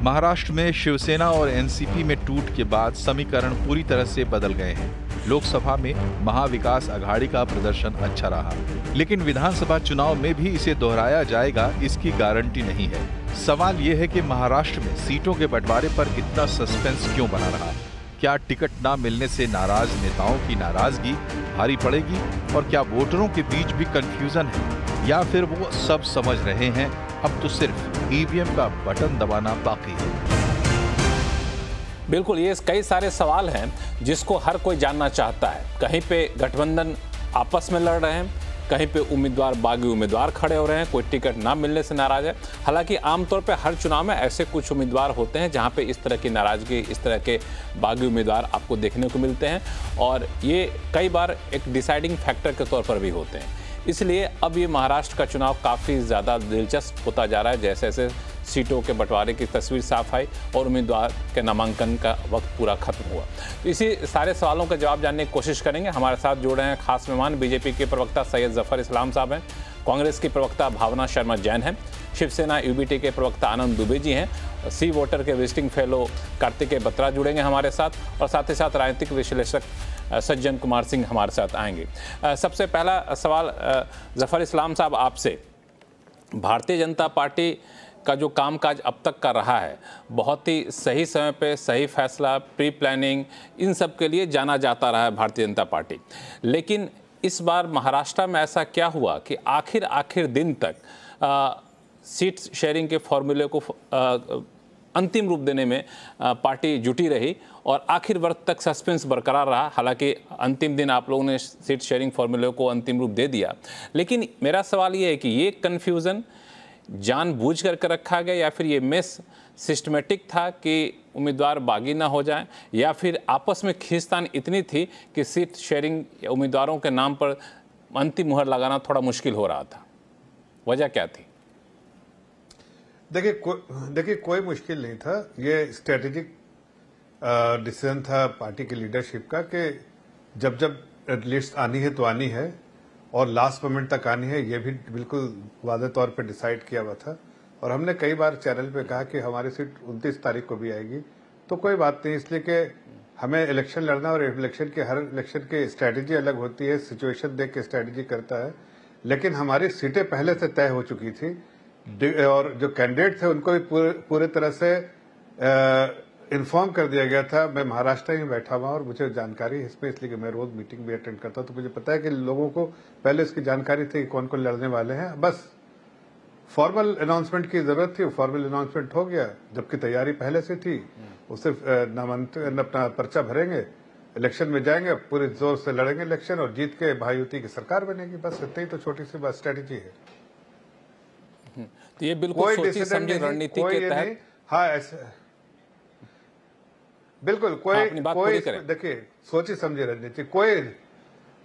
महाराष्ट्र में शिवसेना और एनसीपी में टूट के बाद समीकरण पूरी तरह से बदल गए हैं। लोकसभा में महाविकास अघाड़ी का प्रदर्शन अच्छा रहा, लेकिन विधानसभा चुनाव में भी इसे दोहराया जाएगा इसकी गारंटी नहीं है। सवाल यह है कि महाराष्ट्र में सीटों के बंटवारे पर इतना सस्पेंस क्यों बना रहा? क्या टिकट न मिलने से नाराज नेताओं की नाराजगी भारी पड़ेगी और क्या वोटरों के बीच भी कंफ्यूजन है, या फिर वो सब समझ रहे हैं अब तो सिर्फ ईवीएम का बटन दबाना बाकी है? बिल्कुल, ये कई सारे सवाल हैं जिसको हर कोई जानना चाहता है। कहीं पे गठबंधन आपस में लड़ रहे हैं, कहीं पे उम्मीदवार बागी उम्मीदवार खड़े हो रहे हैं, कोई टिकट ना मिलने से नाराज है। हालांकि आमतौर पे हर चुनाव में ऐसे कुछ उम्मीदवार होते हैं जहां पे इस तरह की नाराजगी, इस तरह के बागी उम्मीदवार आपको देखने को मिलते हैं और ये कई बार एक डिसाइडिंग फैक्टर के तौर पर भी होते हैं। इसलिए अब ये महाराष्ट्र का चुनाव काफ़ी ज़्यादा दिलचस्प होता जा रहा है। जैसे जैसे सीटों के बंटवारे की तस्वीर साफ आई और उम्मीदवार के नामांकन का वक्त पूरा खत्म हुआ, तो इसी सारे सवालों का जवाब जानने की कोशिश करेंगे। हमारे साथ जुड़े हैं खास मेहमान, बीजेपी के प्रवक्ता सैयद जफर इस्लाम साहब हैं, कांग्रेस की प्रवक्ता भावना शर्मा जैन हैं, शिवसेना यूबीटी के प्रवक्ता आनंद दुबे जी हैं, सी वोटर के विजिटिंग फेलो कार्तिकेय बत्रा जुड़ेंगे हमारे साथ, और साथ ही साथ राजनीतिक विश्लेषक सज्जन कुमार सिंह हमारे साथ आएंगे। सबसे पहला सवाल जफर इस्लाम साहब आपसे, भारतीय जनता पार्टी का जो कामकाज अब तक का रहा है, बहुत ही सही समय पे सही फैसला, प्री प्लानिंग, इन सब के लिए जाना जाता रहा है भारतीय जनता पार्टी। लेकिन इस बार महाराष्ट्र में ऐसा क्या हुआ कि आखिर दिन तक सीट शेयरिंग के फॉर्मूले को अंतिम रूप देने में पार्टी जुटी रही और आखिर वक्त तक सस्पेंस बरकरार रहा। हालांकि अंतिम दिन आप लोगों ने सीट शेयरिंग फॉर्मूले को अंतिम रूप दे दिया, लेकिन मेरा सवाल ये है कि ये कन्फ्यूज़न जानबूझ करके रखा गया या फिर ये मिस सिस्टमेटिक था कि उम्मीदवार बागी ना हो जाए, या फिर आपस में खींचतान इतनी थी कि सीट शेयरिंग उम्मीदवारों के नाम पर अंतिम मुहर लगाना थोड़ा मुश्किल हो रहा था? वजह क्या थी? देखिए कोई मुश्किल नहीं था। ये स्ट्रेटेजिक डिसीजन था पार्टी की लीडरशिप का कि जब लिस्ट आनी है तो आनी है और लास्ट मोमेंट तक आनी है, ये भी बिल्कुल वादे तौर पे डिसाइड किया हुआ था। और हमने कई बार चैनल पे कहा कि हमारी सीट 29 तारीख को भी आएगी, तो कोई बात नहीं, इसलिए कि हमें इलेक्शन लड़ना और हर इलेक्शन की स्ट्रेटेजी अलग होती है, सिचुएशन देख के स्ट्रेटेजी करता है। लेकिन हमारी सीटें पहले से तय हो चुकी थी और जो कैंडिडेट थे उनको भी पूरे तरह से इन्फॉर्म कर दिया गया था। मैं महाराष्ट्र में बैठा हुआ और मुझे जानकारी है इसमें, इसलिए कि मैं रोज मीटिंग भी अटेंड करता हूं, तो मुझे पता है कि लोगों को पहले इसकी जानकारी थी कि कौन कौन लड़ने वाले हैं। बस फॉर्मल अनाउंसमेंट की जरूरत थी, फॉर्मल अनाउंसमेंट हो गया, जबकि तैयारी पहले से थी। उससे नामांकन अपना पर्चा भरेंगे, इलेक्शन में जाएंगे, पूरे जोर से लड़ेंगे इलेक्शन और जीत के भाईयुति की सरकार बनेगी। बस इतनी तो छोटी सी बात स्ट्रेटेजी है। तो ये बिल्कुल सोची समझी रणनीति के तहत, हाँ ऐसे बिल्कुल कोई देखिए सोची समझी रणनीति,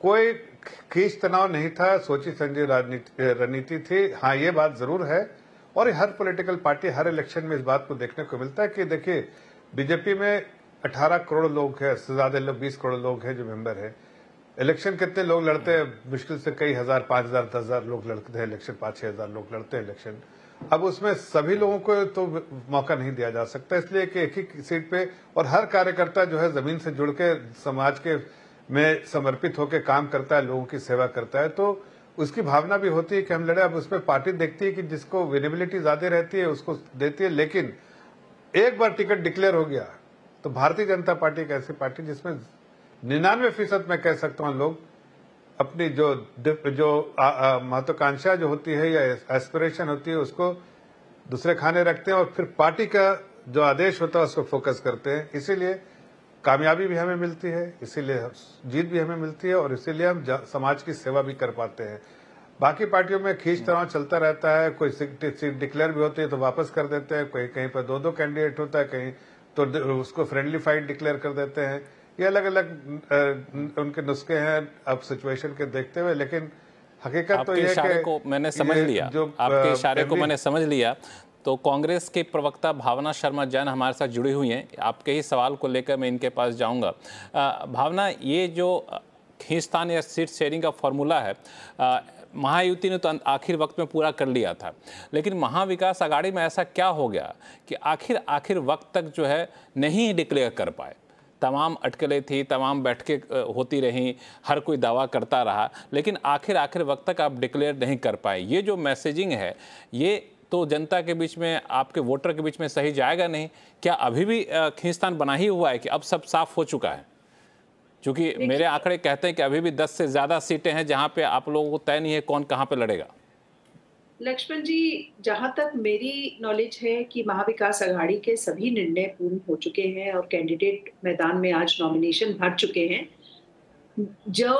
कोई खींच तनाव नहीं था, सोची समझी रणनीति थी। हाँ ये बात जरूर है और हर पॉलिटिकल पार्टी हर इलेक्शन में इस बात को देखने को मिलता है कि देखिए बीजेपी में 18 करोड़ लोग हैं, इससे ज्यादा लोग 20 करोड़ लोग हैं जो मेंबर है। इलेक्शन कितने लोग लड़ते हैं? मुश्किल से कई हजार, 5,000, 10,000 लोग लड़ते हैं इलेक्शन, 5-6 लोग लड़ते हैं इलेक्शन। अब उसमें सभी लोगों को तो मौका नहीं दिया जा सकता, इसलिए कि एक ही सीट पे और हर कार्यकर्ता जो है जमीन से जुड़ के समाज के में समर्पित होकर काम करता है, लोगों की सेवा करता है, तो उसकी भावना भी होती है कि हम लड़े। अब उसमें पार्टी देखती है कि जिसको विजिबिलिटी ज्यादा रहती है उसको देती है, लेकिन एक बार टिकट डिक्लेयर हो गया तो भारतीय जनता पार्टी एक ऐसी पार्टी जिसमें 99% मैं कह सकता हूं लोग अपनी जो महत्वाकांक्षा जो होती है या एस्पिरेशन होती है उसको दूसरे खाने रखते हैं और फिर पार्टी का जो आदेश होता है उसको फोकस करते हैं। इसीलिए कामयाबी भी हमें मिलती है, इसीलिए जीत भी हमें मिलती है और इसीलिए हम समाज की सेवा भी कर पाते हैं। बाकी पार्टियों में खींच तनाव चलता रहता है, कोई सीट डिक्लेयर भी होती है तो वापस कर देते हैं, कोई कहीं पर 2-2 कैंडिडेट होता है, कहीं तो उसको फ्रेंडली फाइट डिक्लेयर कर देते हैं। ये अलग अलग उनके नुस्खे हैं अब सिचुएशन के देखते हुए, लेकिन हकीकत तो ये है कि मैंने समझ लिया, आपके इशारे को मैंने समझ लिया। तो कांग्रेस के प्रवक्ता भावना शर्मा जैन हमारे साथ जुड़ी हुई हैं, आपके ही सवाल को लेकर मैं इनके पास जाऊंगा। भावना, ये जो खींचतान या सीट शेयरिंग का फॉर्मूला है, महायुति ने तो आखिर वक्त में पूरा कर लिया था, लेकिन महाविकास आघाड़ी में ऐसा क्या हो गया कि आखिर वक्त तक जो है नहीं डिक्लेयर कर पाए। तमाम अटकलें थी, तमाम बैठकें होती रहीं, हर कोई दावा करता रहा, लेकिन आखिर वक्त तक आप डिक्लेयर नहीं कर पाए। ये जो मैसेजिंग है ये तो जनता के बीच में, आपके वोटर के बीच में सही जाएगा नहीं। क्या अभी भी खींचतान बना ही हुआ है कि अब सब साफ हो चुका है? क्योंकि मेरे आंकड़े कहते हैं कि अभी भी 10 से ज़्यादा सीटें हैं जहां पे आप लोगों को तय नहीं है कौन कहां पे लड़ेगा। लक्ष्मण जी, जहां तक मेरी नॉलेज है कि महाविकास आघाड़ी के सभी निर्णय पूर्ण हो चुके हैं और कैंडिडेट मैदान में आज नॉमिनेशन भर चुके हैं। जो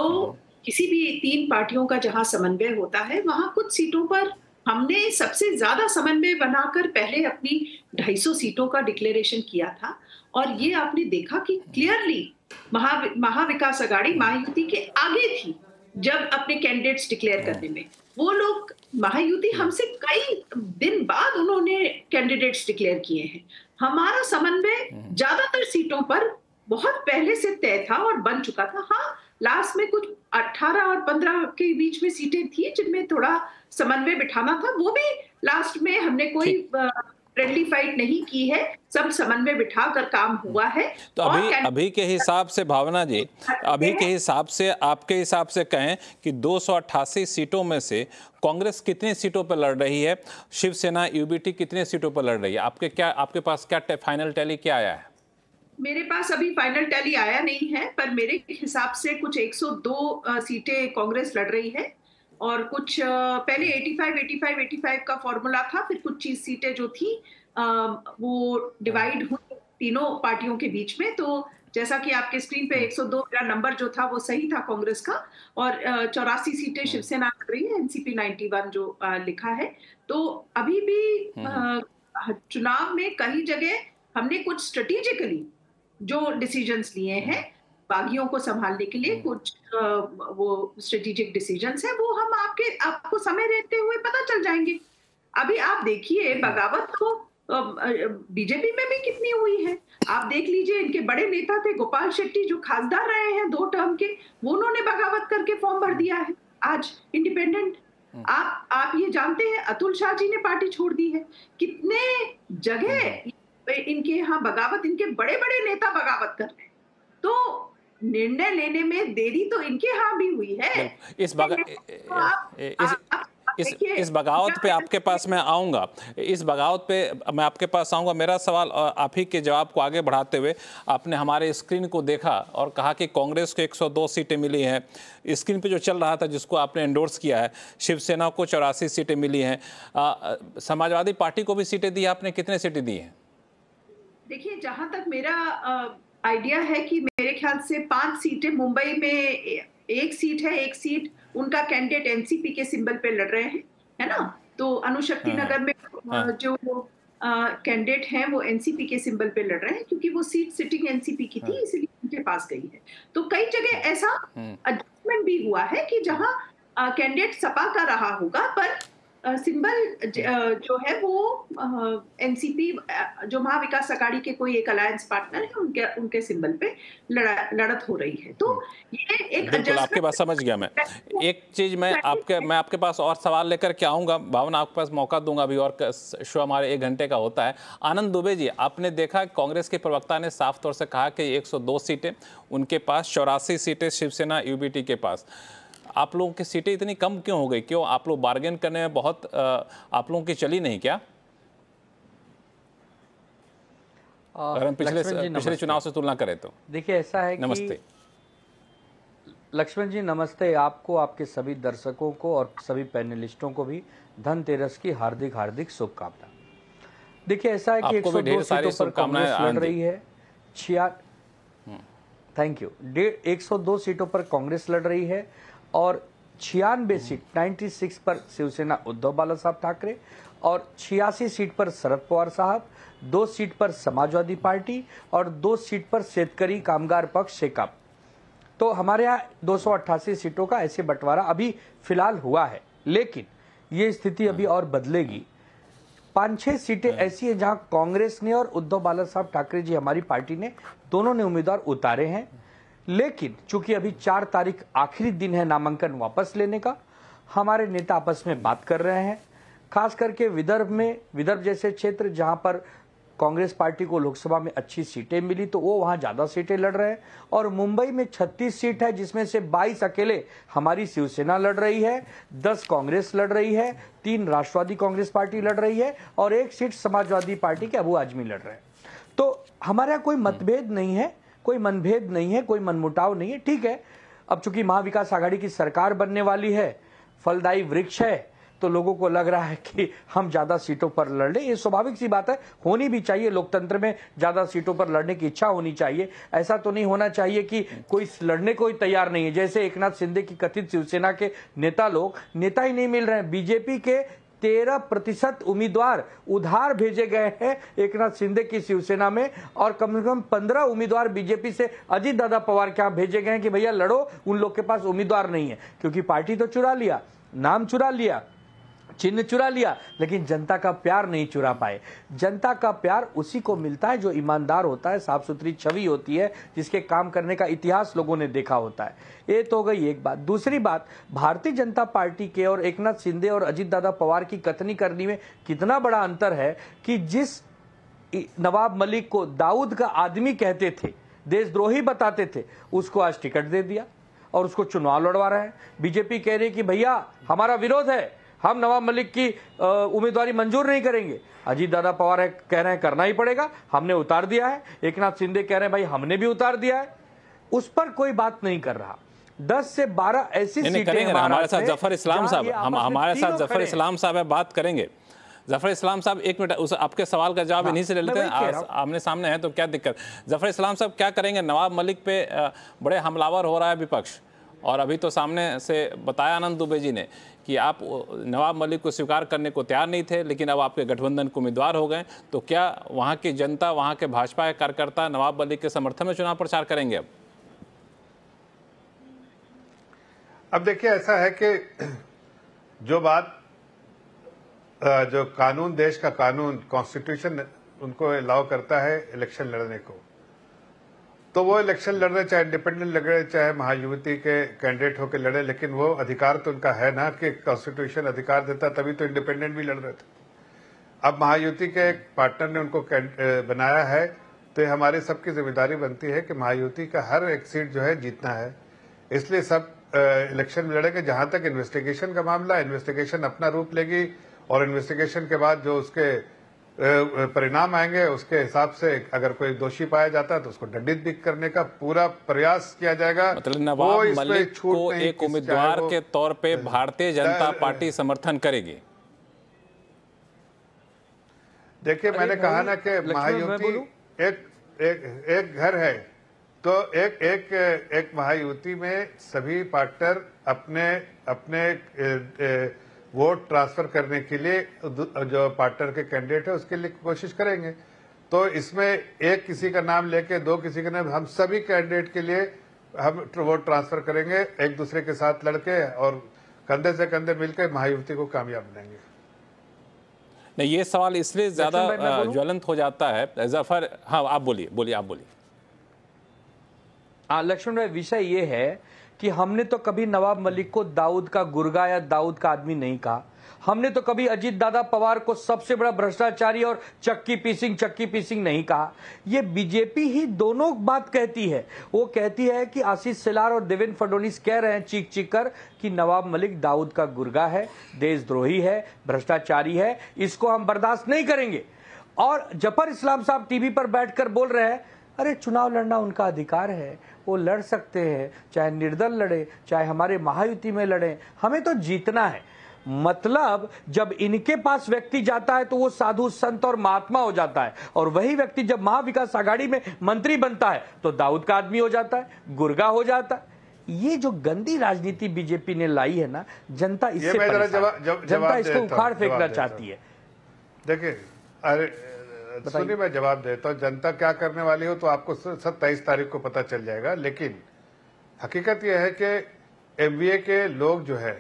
किसी भी 3 पार्टियों का जहां समन्वय होता है, वहां कुछ सीटों पर हमने सबसे ज्यादा समन्वय बनाकर पहले अपनी 250 सीटों का डिक्लेरेशन किया था। और ये आपने देखा कि क्लियरली महाविकास आघाड़ी महायुति के आगे थी जब अपने कैंडिडेट्स डिक्लेयर करने में। वो लोग महायुति हमसे कई दिन बाद उन्होंने कैंडिडेट्स डिक्लेयर किए हैं। हमारा समन्वय ज्यादातर सीटों पर बहुत पहले से तय था और बन चुका था। हाँ, लास्ट में कुछ 18 और 15 के बीच में सीटें थी जिनमें थोड़ा समन्वय बिठाना था। वो भी लास्ट में हमने कोई फ्रेंडली फाइट नहीं की है, सब समन्वय बिठा कर काम हुआ है। तो अभी के हिसाब से भावना जी, अभी के हिसाब से, आपके हिसाब से कहें कि 288 सीटों में से कांग्रेस कितनी सीटों पर लड़ रही है, शिवसेना यूबीटी कितने सीटों पर लड़ रही है? आपके पास क्या फाइनल टैली क्या आया है? मेरे पास अभी फाइनल टैली आया नहीं है, पर मेरे हिसाब से कुछ 102 सीटें कांग्रेस लड़ रही है और कुछ पहले 85 का फॉर्मूला था, फिर कुछ चीज सीटें जो थी वो डिवाइड हुई तीनों पार्टियों के बीच में। तो जैसा कि आपके स्क्रीन पे 102 मेरा नंबर जो था वो सही था कांग्रेस का, और 84 सीटें शिवसेना लड़ रही है, एनसीपी 91 जो लिखा है। तो अभी भी चुनाव में कई जगह हमने कुछ स्ट्रेटेजिकली जो डिसीजंस लिए हैं बागियों को संभालने के लिए, कुछ वो स्ट्रेटेजिक डिसीजंस है, वो हम आपको समय रहते हुए पता चल जाएंगे। अभी आप देखिए बगावत तो बीजेपी में भी कितनी हुई है। आप देख लीजिए, इनके बड़े नेता थे गोपाल शेट्टी जो खासदार रहे हैं 2 टर्म के, वो उन्होंने बगावत करके फॉर्म भर दिया है आज इंडिपेंडेंट। आप ये जानते हैं अतुल शाह जी ने पार्टी छोड़ दी है। कितने जगह इनके यहाँ बगावत, इनके बड़े बड़े नेता बगावत कर रहे हैं। तो निर्णय लेने में देरी तो इनके यहाँ भी हुई है। इस बगावत पे आपके पास मैं आऊंगा, इस बगावत पे मैं आपके पास आऊंगा। मेरा सवाल आप ही के जवाब को आगे बढ़ाते हुए, आपने हमारे स्क्रीन को देखा और कहा कि कांग्रेस को 102 सीटें मिली हैं। स्क्रीन पे जो चल रहा था जिसको आपने एंडोर्स किया है, शिवसेना को 84 सीटें मिली हैं, समाजवादी पार्टी को भी सीटें दी, आपने कितने सीटें दी हैं? देखिए, जहां तक मेरा आइडिया है कि मेरे ख्याल से 5 सीटें, मुंबई में 1 सीट है, 1 सीट उनका कैंडिडेट एनसीपी के सिंबल पे लड़ रहे हैं, है ना। तो अनुशक्ति नगर में जो कैंडिडेट हैं वो एनसीपी के सिंबल पे लड़ रहे हैं, क्योंकि वो सीट सिटिंग एनसीपी की थी, इसलिए उनके पास गई है। तो कई जगह ऐसा एडजस्टमेंट भी हुआ है कि जहां कैंडिडेट सपा का रहा होगा, पर सिंबल जो है वो एनसीपी जो महाविकास आघाड़ी के कोई एक अलायंस पार्टनर है, उनके सिंबल पे लड़त हो रही है। तो ये एक बिल्कुल आपके पास समझ गया मैं। एक चीज मैं आपके पास और सवाल लेकर के आऊंगा, भावना आपके पास मौका दूंगा अभी, और शो हमारे 1 घंटे का होता है। आनंद दुबे जी, आपने देखा कांग्रेस के प्रवक्ता ने साफ तौर से कहा कि 102 सीटें उनके पास, 84 सीटें शिवसेना यूबीटी के पास। आप लोगों की सीटें इतनी कम क्यों हो गई? क्यों आप लोग बार्गेन करने में बहुत आप लोगों की चली नहीं क्या? अगर हम पिछले चुनाव से तुलना करें तो देखिए ऐसा है नमस्ते कि लक्ष्मण जी नमस्ते, आपको, आपके सभी दर्शकों को और सभी पैनलिस्टों को भी धनतेरस की हार्दिक हार्दिक शुभकामनाएं। देखिए ऐसा है कि 102 सीटों पर कांग्रेस लड़ रही है, 102 सीटों पर कांग्रेस लड़ रही है और 96 सीट 96 पर शिवसेना उद्धव बाला साहब ठाकरे, और 86 सीट पर शरद पवार साहब, 2 सीट पर समाजवादी पार्टी और 2 सीट पर शेतकरी कामगार पक्ष शेकाप। तो हमारे यहाँ 288 सीटों का ऐसे बंटवारा अभी फिलहाल हुआ है, लेकिन ये स्थिति अभी और बदलेगी। 5-6 सीटें ऐसी हैं जहां कांग्रेस ने और उद्धव बाला साहब ठाकरे जी हमारी पार्टी ने दोनों ने उम्मीदवार उतारे हैं, लेकिन चूंकि अभी 4 तारीख आखिरी दिन है नामांकन वापस लेने का, हमारे नेता आपस में बात कर रहे हैं। खास करके विदर्भ जैसे क्षेत्र जहां पर कांग्रेस पार्टी को लोकसभा में अच्छी सीटें मिली तो वो वहां ज्यादा सीटें लड़ रहे हैं। और मुंबई में 36 सीट है जिसमें से 22 अकेले हमारी शिवसेना लड़ रही है, 10 कांग्रेस लड़ रही है, 3 राष्ट्रवादी कांग्रेस पार्टी लड़ रही है और 1 सीट समाजवादी पार्टी के अबू आजमी लड़ रहे हैं। तो हमारे यहाँ कोई मतभेद नहीं है, कोई मनभेद नहीं है, कोई मनमुटाव नहीं है। ठीक है, अब चूंकि महाविकास आघाड़ी की सरकार बनने वाली है, फलदायी वृक्ष है, तो लोगों को लग रहा है कि हम ज्यादा सीटों पर लड़ लें। ये स्वाभाविक सी बात है, होनी भी चाहिए। लोकतंत्र में ज्यादा सीटों पर लड़ने की इच्छा होनी चाहिए। ऐसा तो नहीं होना चाहिए कि कोई लड़ने को ही तैयार नहीं है। जैसे एकनाथ शिंदे की कथित शिवसेना के नेता ही नहीं मिल रहे हैं। बीजेपी के 13% उम्मीदवार उधार भेजे गए हैं एकनाथ शिंदे की शिवसेना में और कम से कम 15 उम्मीदवार बीजेपी से अजीत दादा पवार के यहाँ भेजे गए हैं कि भैया लड़ो। उन लोग के पास उम्मीदवार नहीं है क्योंकि पार्टी तो चुरा लिया, नाम चुरा लिया, चिन्ह चुरा लिया, लेकिन जनता का प्यार नहीं चुरा पाए। जनता का प्यार उसी को मिलता है जो ईमानदार होता है, साफ सुथरी छवि होती है, जिसके काम करने का इतिहास लोगों ने देखा होता है। ये तो हो गई एक बात। दूसरी बात, भारतीय जनता पार्टी के और एकनाथ शिंदे और अजीत दादा पवार की कथनी करनी में कितना बड़ा अंतर है कि जिस नवाब मलिक को दाऊद का आदमी कहते थे, देशद्रोही बताते थे, उसको आज टिकट दे दिया और उसको चुनाव लड़वा रहे हैं। बीजेपी कह रही है कि भैया हमारा विरोध है, हम नवाब मलिक की उम्मीदवारी मंजूर नहीं करेंगे। अजीत दादा पवार कह रहे हैं करना ही पड़ेगा, हमने उतार दिया है। एकनाथ शिंदे कह रहे हैं भाई हमने भी उतार दिया है। उस पर कोई बात नहीं कर रहा। 10 से 12 ऐसी सीटें हमारे साथ जफर इस्लाम साहब, हमारे साथ जफर इस्लाम साहब है, बात करेंगे। जफर इस्लाम साहब, एक मिनट, उस आपके सवाल का जवाब इन्हीं से ले लेते हैं। आमने सामने है तो क्या दिक्कत। जफर इस्लाम साहब, क्या करेंगे? नवाब मलिक पे बड़े हमलावर हो रहा है विपक्ष, और अभी तो सामने से बताया आनंद दुबे जी ने कि आप नवाब मलिक को स्वीकार करने को तैयार नहीं थे, लेकिन अब आपके गठबंधन को उम्मीदवार हो गए, तो क्या वहां की जनता, वहां के भाजपा के कार्यकर्ता नवाब मलिक के समर्थन में चुनाव प्रचार करेंगे? अब देखिए, ऐसा है कि जो बात जो कानून, देश का कानून, कॉन्स्टिट्यूशन उनको अलाउ करता है इलेक्शन लड़ने को, तो वो इलेक्शन लड़ रहे, चाहे इंडिपेंडेंट लड़ रहे, चाहे महायुति के कैंडिडेट होकर लड़े, लेकिन वो अधिकार तो उनका है ना कि कॉन्स्टिट्यूशन अधिकार देता, तभी तो इंडिपेंडेंट भी लड़ रहे थे। अब महायुति के एक पार्टनर ने उनको बनाया है, तो ये हमारी सबकी जिम्मेदारी बनती है कि महायुति का हर एक सीट जो है जीतना है। इसलिए सब इलेक्शन में लड़ेंगे। जहां तक इन्वेस्टिगेशन का मामला, इन्वेस्टिगेशन अपना रूप लेगी और इन्वेस्टिगेशन के बाद जो उसके परिणाम आएंगे उसके हिसाब से अगर कोई दोषी पाया जाता है तो उसको दंडित भी करने का पूरा प्रयास किया जाएगा। मतलब नवाब मलिक को एक उम्मीदवार के तौर पे भारतीय जनता पार्टी समर्थन करेगी। देखिए, मैंने कहा ना कि महायुति एक घर है, तो एक महायुति में सभी पार्टनर अपने वोट ट्रांसफर करने के लिए जो पार्टनर के कैंडिडेट है उसके लिए कोशिश करेंगे। तो इसमें एक किसी का नाम लेके, दो किसी का नाम, हम सभी कैंडिडेट के लिए हम वोट ट्रांसफर करेंगे, एक दूसरे के साथ लड़के और कंधे से कंधे मिलकर महायुति को कामयाब बनाएंगे। नहीं, ये सवाल इसलिए ज्यादा ज्वलंत हो जाता है जफर। हाँ, आप बोलिए, आप बोलिए। लक्ष्मण भाई, विषय ये है कि हमने तो कभी नवाब मलिक को दाऊद का गुर्गा या दाऊद का आदमी नहीं कहा। हमने तो कभी अजीत दादा पवार को सबसे बड़ा भ्रष्टाचारी और चक्की पीसिंग नहीं कहा। ये बीजेपी ही दोनों बात कहती है। वो कहती है कि आशीष शेलार और देवेंद्र फडणवीस कह रहे हैं चीख कर कि नवाब मलिक दाऊद का गुर्गा है, देशद्रोही है, भ्रष्टाचारी है, इसको हम बर्दाश्त नहीं करेंगे। और जफर इस्लाम साहब टीवी पर बैठकर बोल रहे हैं, अरे चुनाव लड़ना उनका अधिकार है, वो लड़ सकते हैं, चाहे निर्दल लड़े, चाहे हमारे महायुति में लड़े, हमें तो जीतना है। मतलब जब इनके पास व्यक्ति जाता है तो वो साधु संत और महात्मा हो जाता है, और वही व्यक्ति जब महाविकास आघाड़ी में मंत्री बनता है तो दाऊद का आदमी हो जाता है, गुर्गा हो जाता है। ये जो गंदी राजनीति बीजेपी ने लाई है ना, जनता इससे जनता इसको उखाड़ फेंकना चाहती है। देखिए, सुनिए, मैं जवाब देता हूँ। जनता क्या करने वाली हो तो आपको 27 तारीख को पता चल जाएगा। लेकिन हकीकत यह है कि एमवीए के लोग जो है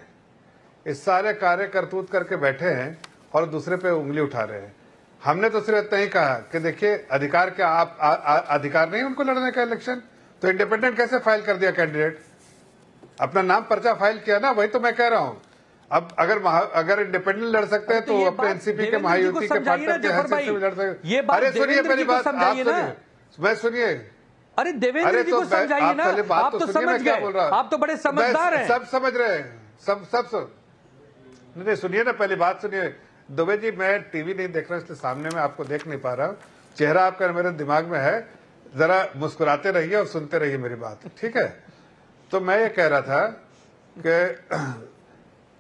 इस सारे कार्य करतूत करके बैठे हैं और दूसरे पे उंगली उठा रहे हैं। हमने तो सिर्फ इतना ही कहा कि देखिए, अधिकार क्या आप अधिकार नहीं उनको लड़ने का इलेक्शन, तो इंडिपेंडेंट कैसे फाइल कर दिया कैंडिडेट? अपना नाम पर्चा फाइल किया ना, वही तो मैं कह रहा हूं। अब अगर इंडिपेंडेंट लड़ सकते हैं तो अपने एनसीपी के महायुति के पार्टनर के हैसियत से लड़ सकते हैं। अरे सुनिए पहली बात, आप सुनिए, मैं सुनिए। अरे देवेंद्र जी को समझाइए ना, आप तो समझ गए, आप तो बड़े समझदार हैं। सब समझ रहे हैं, सब नहीं, सुनिए ना, पहली बात सुनिए। दुबे जी, मैं टीवी नहीं देख रहा इसलिए सामने में आपको देख नहीं पा रहा हूँ, चेहरा आपका मेरे दिमाग में है, जरा मुस्कुराते रहिए और सुनते रहिए मेरी बात, ठीक है? तो मैं ये कह रहा था कि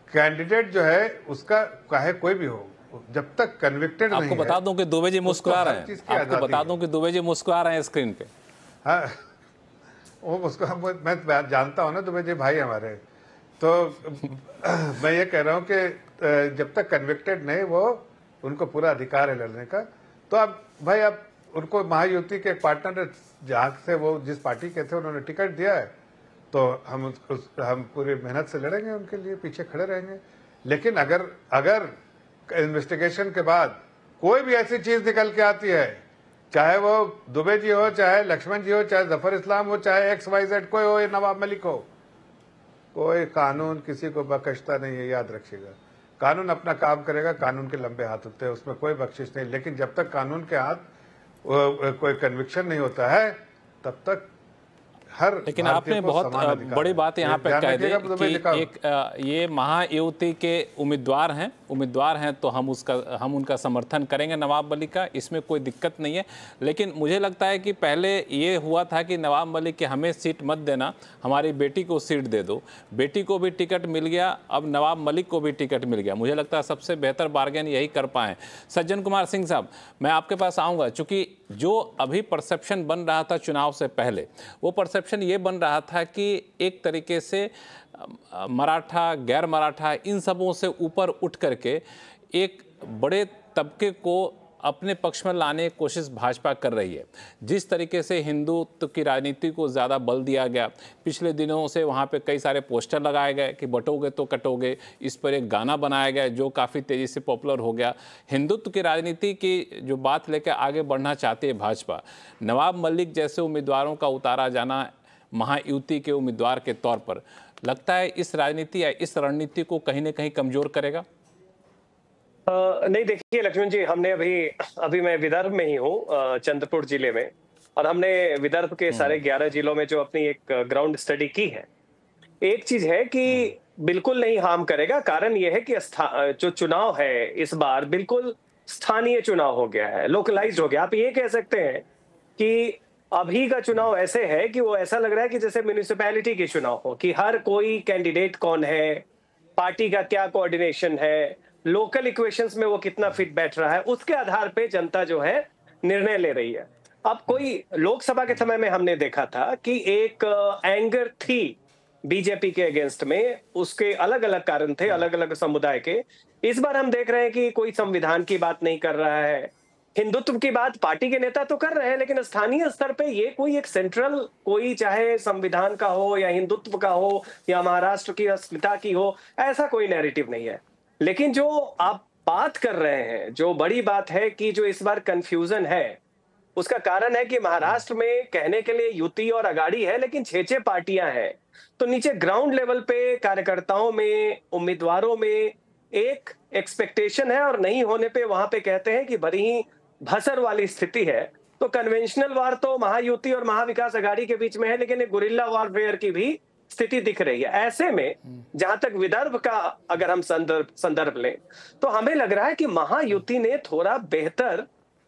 कैंडिडेट जो है उसका चाहे कोई भी हो, जब तक कन्विक्टेड नहीं है। आपको बता दूं कि दुबे जी मुस्कुरा रहे हैं, आपको बता दूं कि दुबे जी मुस्कुरा रहे हैं स्क्रीन पे। हाँ, वो उसको मैं जानता हूं ना, दुबे जी भाई हमारे। तो मैं ये कह रहा हूं कि जब तक कन्विक्टेड नहीं, वो उनको पूरा अधिकार है लड़ने का। तो अब भाई, अब उनको महायुति के पार्टनर जहां से वो जिस पार्टी के थे उन्होंने टिकट दिया है, तो हम पूरी मेहनत से लड़ेंगे, उनके लिए पीछे खड़े रहेंगे। लेकिन अगर इन्वेस्टिगेशन के बाद कोई भी ऐसी चीज निकल के आती है, चाहे वो दुबे जी हो, चाहे लक्ष्मण जी हो, चाहे जफर इस्लाम हो, चाहे XYZ कोई हो, नवाब मलिक हो, कोई कानून किसी को बख्शता नहीं है, याद रखिएगा। कानून अपना काम करेगा, कानून के लंबे हाथ होते हैं, उसमें कोई बख्शिश नहीं। लेकिन जब तक कानून के हाथ कोई कन्विक्शन नहीं होता है, तब तक लेकिन आपने बहुत बड़ी बात यहाँ पे कह दी कि एक ये महायुति के उम्मीदवार हैं तो हम उनका समर्थन करेंगे नवाब मलिक का, इसमें कोई दिक्कत नहीं है। लेकिन मुझे लगता है कि पहले ये हुआ था कि नवाब मलिक के हमें सीट मत देना, हमारी बेटी को सीट दे दो। बेटी को भी टिकट मिल गया, अब नवाब मलिक को भी टिकट मिल गया। मुझे लगता है सबसे बेहतर बार्गेन यही कर पाए। सज्जन कुमार सिंह साहब, मैं आपके पास आऊँगा, चूँकि जो अभी परसेप्शन बन रहा था चुनाव से पहले, वो परसेप्शन ये बन रहा था कि एक तरीके से मराठा, गैर मराठा, इन सबों से ऊपर उठ करके एक बड़े तबके को अपने पक्ष में लाने की कोशिश भाजपा कर रही है। जिस तरीके से हिंदुत्व की राजनीति को ज़्यादा बल दिया गया, पिछले दिनों से वहाँ पे कई सारे पोस्टर लगाए गए कि बटोगे तो कटोगे, इस पर एक गाना बनाया गया जो काफ़ी तेज़ी से पॉपुलर हो गया। हिंदुत्व की राजनीति की जो बात लेकर आगे बढ़ना चाहती है भाजपा, नवाब मलिक जैसे उम्मीदवारों का उतारा जाना महायुति के उम्मीदवार के तौर पर, लगता है इस राजनीति या इस रणनीति को कहीं ना कहीं कमजोर करेगा? नहीं, देखिए लक्ष्मण जी, हमने अभी मैं विदर्भ में ही हूँ, चंद्रपुर जिले में, और हमने विदर्भ के सारे 11 जिलों में जो अपनी एक ग्राउंड स्टडी की है। एक चीज है कि बिल्कुल नहीं हार्म करेगा। कारण यह है कि जो चुनाव है इस बार बिल्कुल स्थानीय चुनाव हो गया है, लोकलाइज्ड हो गया। आप ये कह सकते हैं कि अभी का चुनाव ऐसे है कि वो ऐसा लग रहा है कि जैसे म्युनिसिपैलिटी के चुनाव हो, कि हर कोई कैंडिडेट कौन है, पार्टी का क्या कोऑर्डिनेशन है, लोकल इक्वेशंस में वो कितना फिट बैठ रहा है, उसके आधार पे जनता जो है निर्णय ले रही है। अब कोई लोकसभा के समय में हमने देखा था कि एक एंगर थी बीजेपी के अगेंस्ट में, उसके अलग अलग कारण थे, अलग अलग समुदाय के। इस बार हम देख रहे हैं कि कोई संविधान की बात नहीं कर रहा है, हिंदुत्व की बात पार्टी के नेता तो कर रहे हैं, लेकिन स्थानीय स्तर पे ये कोई एक सेंट्रल, कोई चाहे संविधान का हो या हिंदुत्व का हो या महाराष्ट्र की अस्मिता की हो, ऐसा कोई नैरेटिव नहीं है। लेकिन जो आप बात कर रहे हैं, जो बड़ी बात है कि जो इस बार कंफ्यूजन है, उसका कारण है कि महाराष्ट्र में कहने के लिए युति और अगाड़ी है, लेकिन 6 पार्टियां हैं। तो नीचे ग्राउंड लेवल पे कार्यकर्ताओं में, उम्मीदवारों में एक एक्सपेक्टेशन है, और नहीं होने पे वहां पे कहते हैं कि बड़ी ही भसर वाली स्थिति है। तो कन्वेंशनल वार तो महायुति और महाविकास अघाड़ी के बीच में है, लेकिन एक गुरिल्ला वॉरफेयर की भी स्थिति दिख रही है। ऐसे में जहां तक विदर्भ का अगर हम संदर्भ लें, तो हमें लग रहा है कि महायुति ने थोड़ा बेहतर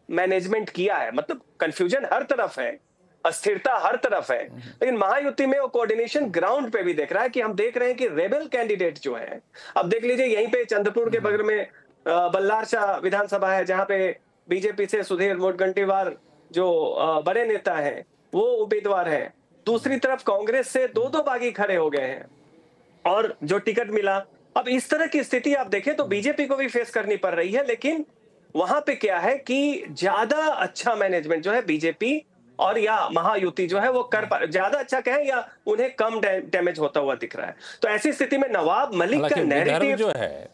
मैनेजमेंट किया है। मतलब कंफ्यूजन हर तरफ है, अस्थिरता हर तरफ है, लेकिन महायुति में वो कोऑर्डिनेशन ग्राउंड पे भी देख रहा है कि हम देख रहे हैं कि रेबल कैंडिडेट जो है, अब देख लीजिए यहीं पे चंद्रपुर के बगल में बल्लार शाह विधानसभा है, जहां पे बीजेपी से सुधीर मुनगंटीवार जो बड़े नेता हैं वो उम्मीदवार हैं। दूसरी तरफ कांग्रेस से 2 बागी खड़े हो गए हैं और जो टिकट मिला। अब इस तरह की स्थिति आप देखें तो बीजेपी को भी फेस करनी पड़ रही है, लेकिन वहां पे क्या है कि ज्यादा अच्छा मैनेजमेंट जो है बीजेपी और या महायुति जो है वो कर पा, ज्यादा अच्छा कहें या उन्हें कम डैमेज होता हुआ दिख रहा है। तो ऐसी स्थिति में नवाब मलिक का नैरेटिव जो है